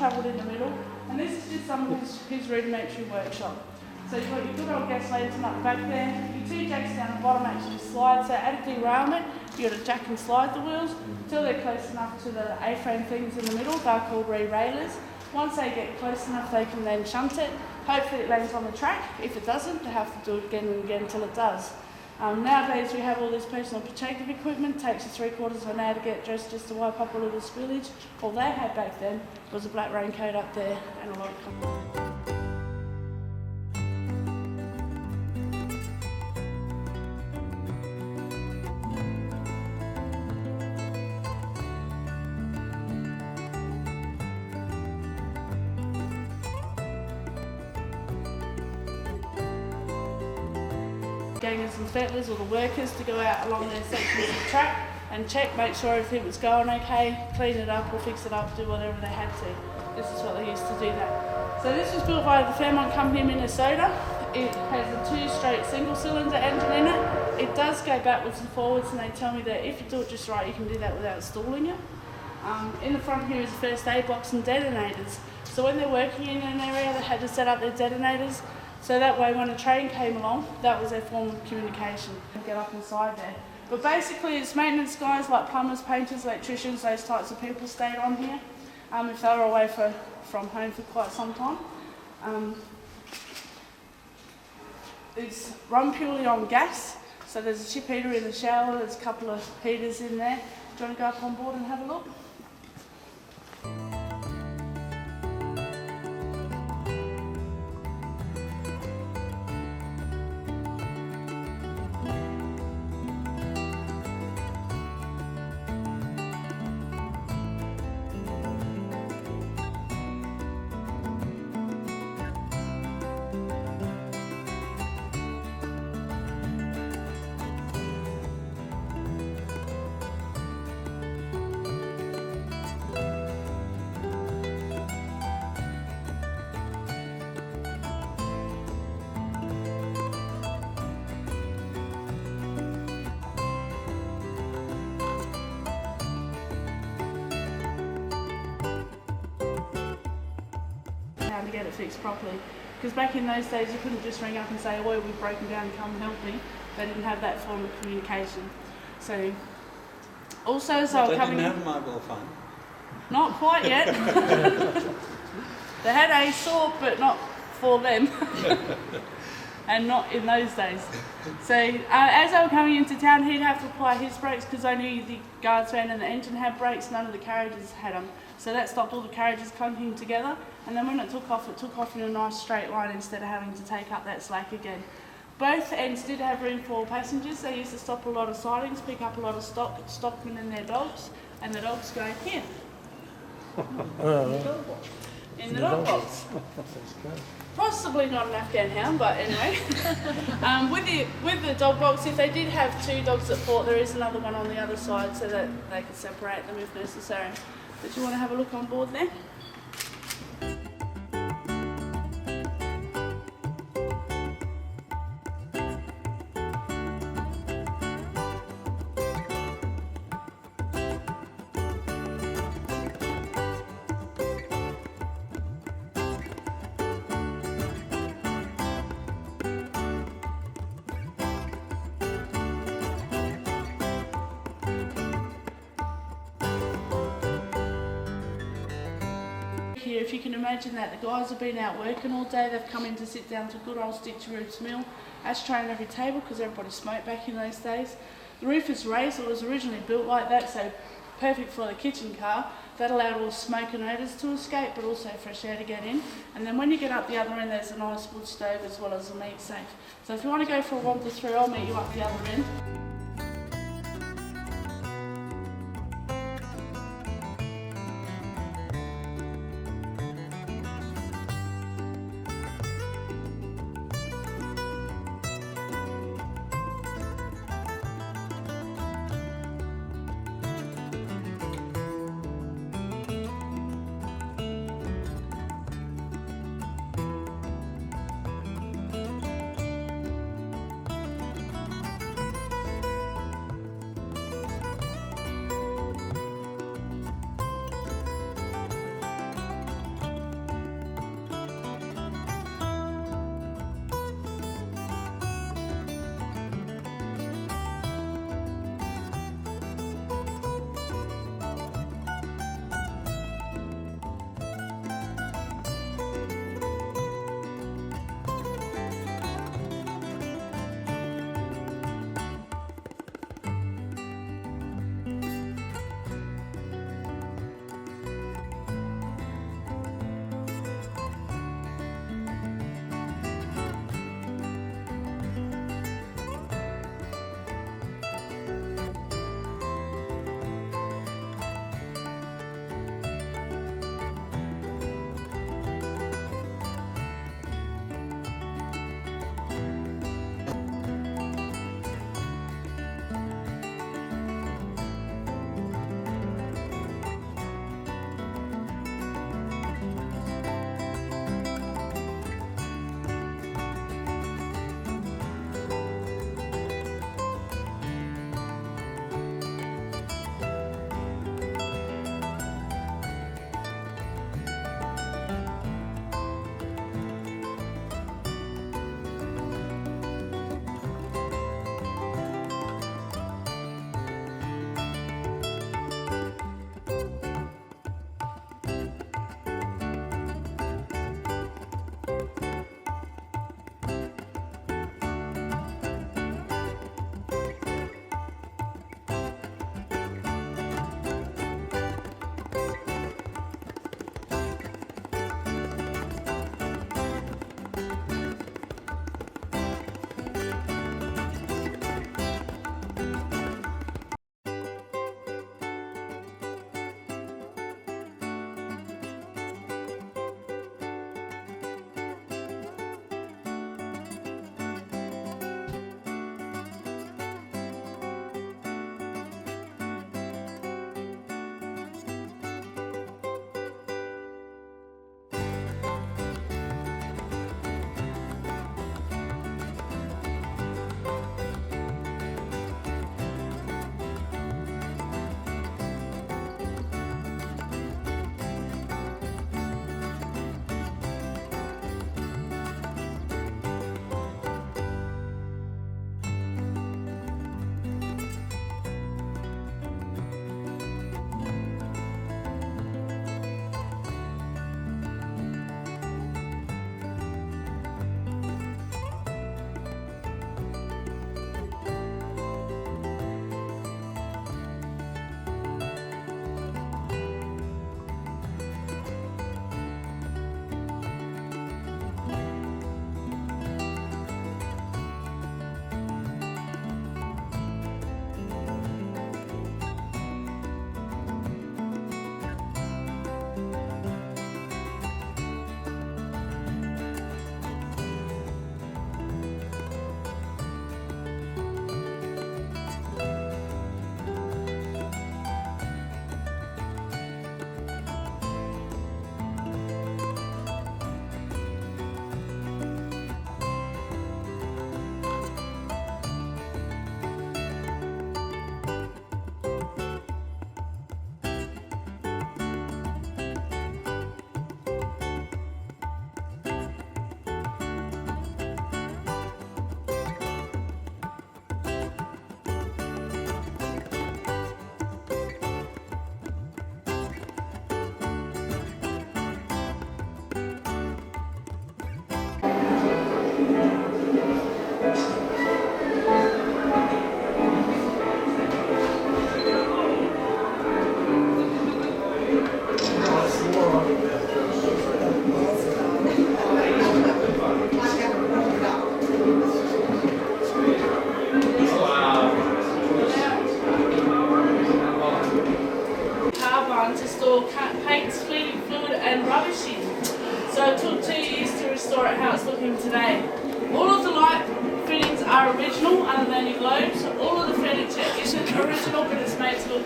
travelled in the middle, and this is just some of his rudimentary workshop. So you've got your good old gas lantern up the back there, your two jacks down the bottom actually slide, so at a derailment, you've got to jack and slide the wheels until they're close enough to the A-frame things in the middle, they're called re-railers. Once they get close enough, they can then shunt it. Hopefully it lands on the track. If it doesn't, they have to do it again and again until it does. Nowadays we have all this personal protective equipment, takes you 3/4 of an hour to get dressed just to wipe up a little spillage. All they had back then was a black raincoat up there and a lot of comfort. Gangers and fettlers or the workers to go out along their sections of the track and check, make sure everything was going okay, clean it up or fix it up, do whatever they had to. This is what they used to do that. So this was built by the Fairmont Company in Minnesota. It has a 2-stroke single-cylinder engine in it. It does go backwards and forwards, and they tell me that if you do it just right, you can do that without stalling it. In the front here is a first aid box and detonators. So when they're working in an area, they had to set up their detonators. So that way when a train came along, that was their form of communication. Get up inside there. But basically it's maintenance guys like plumbers, painters, electricians, those types of people stayed on here if they were away from home for quite some time. It's run purely on gas, so there's a chip heater in the shower, there's a couple of heaters in there. Do you want to go up on board and have a look? To get it fixed properly, because back in those days you couldn't just ring up and say, "Oh, we've broken down, come help me." They didn't have that form of communication. So also as they were coming, they didn't have mobile phone. Not quite yet. They had a saw, but not for them, and not in those days. So as they were coming into town, he'd have to apply his brakes because only the guards van and the engine had brakes. None of the carriages had them. So that stopped all the carriages clunking together, and then when it took off in a nice straight line instead of having to take up that slack again. Both ends did have room for passengers. They used to stop a lot of sidings, pick up a lot of stockmen and their dogs, and the dogs go here. In the dog box. Possibly not an Afghan hound, but anyway. With the dog box, if they did have 2 dogs that fought, there is another one on the other side so that they could separate them if necessary. Did you want to have a look on board there? Here, if you can imagine that, the guys have been out working all day, they've come in to sit down to good old Stitchy Roots meal, ashtray on every table because everybody smoked back in those days. The roof is raised, it was originally built like that, so perfect for the kitchen car. That allowed all the smoke and odours to escape, but also fresh air to get in. And then when you get up the other end, there's a nice wood stove as well as a meat safe. So if you want to go for a wander through, I'll meet you up the other end.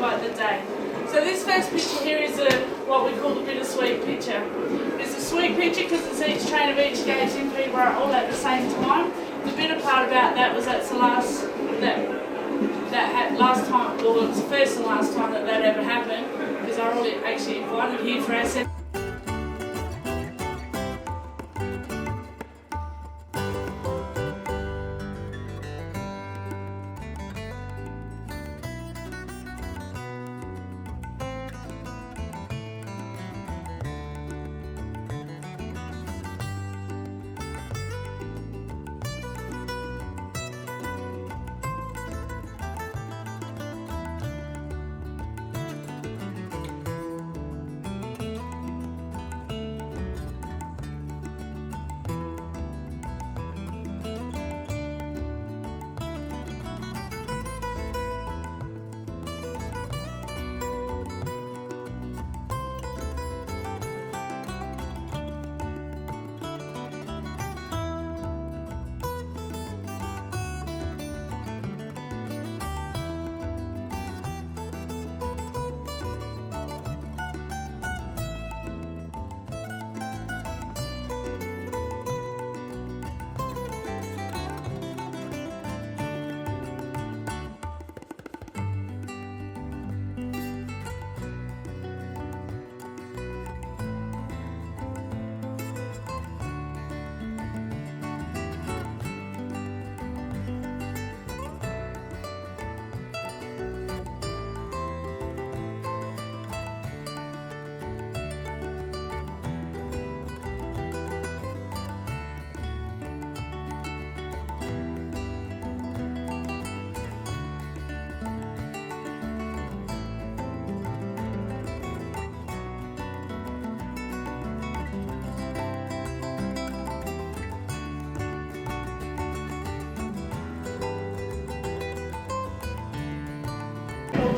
quite the day. So this first picture here is what we call the bittersweet picture. It's a sweet picture because it's each train of each gauge in Peterborough all at the same time. The bitter part about that was that's the last last time, well, it was the first and last time that ever happened, because I really actually invited here for our set.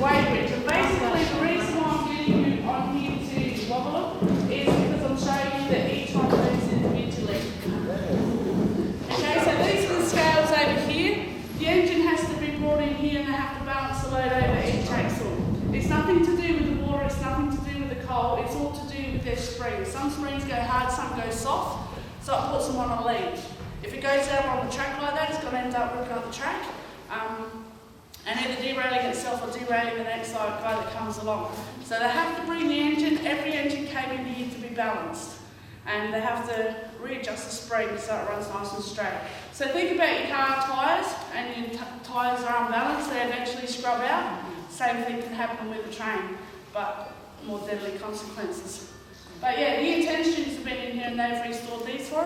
Weight bridge. And basically the reason why I'm getting you on here to wobble is because I'm showing you that each one moves individually. Okay, so these are the scales over here. The engine has to be brought in here and they have to balance the load over each axle. It's nothing to do with the water, it's nothing to do with the coal, it's all to do with their springs. Some springs go hard, some go soft, so it puts them on a lead. If it goes out on the track like that, it's going to end up ripping up the track. And either derailing itself or derailing the next guy that comes along. So they have to bring the engine, every engine came in here to be balanced. And they have to readjust the spring so it runs nice and straight. So think about your car tyres, and your tyres are unbalanced, they eventually scrub out. Same thing can happen with the train, but more deadly consequences. But yeah, the intense students have been in here and they've restored these for us.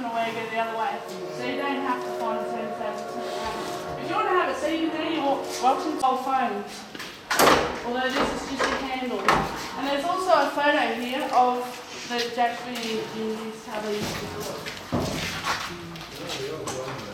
open a way, go the other way. So you don't have to find the same place. If you want to have a seat in there, you're welcome to old phones. Although this is just a handle. And there's also a photo here of the Jack being used, how they used to do it.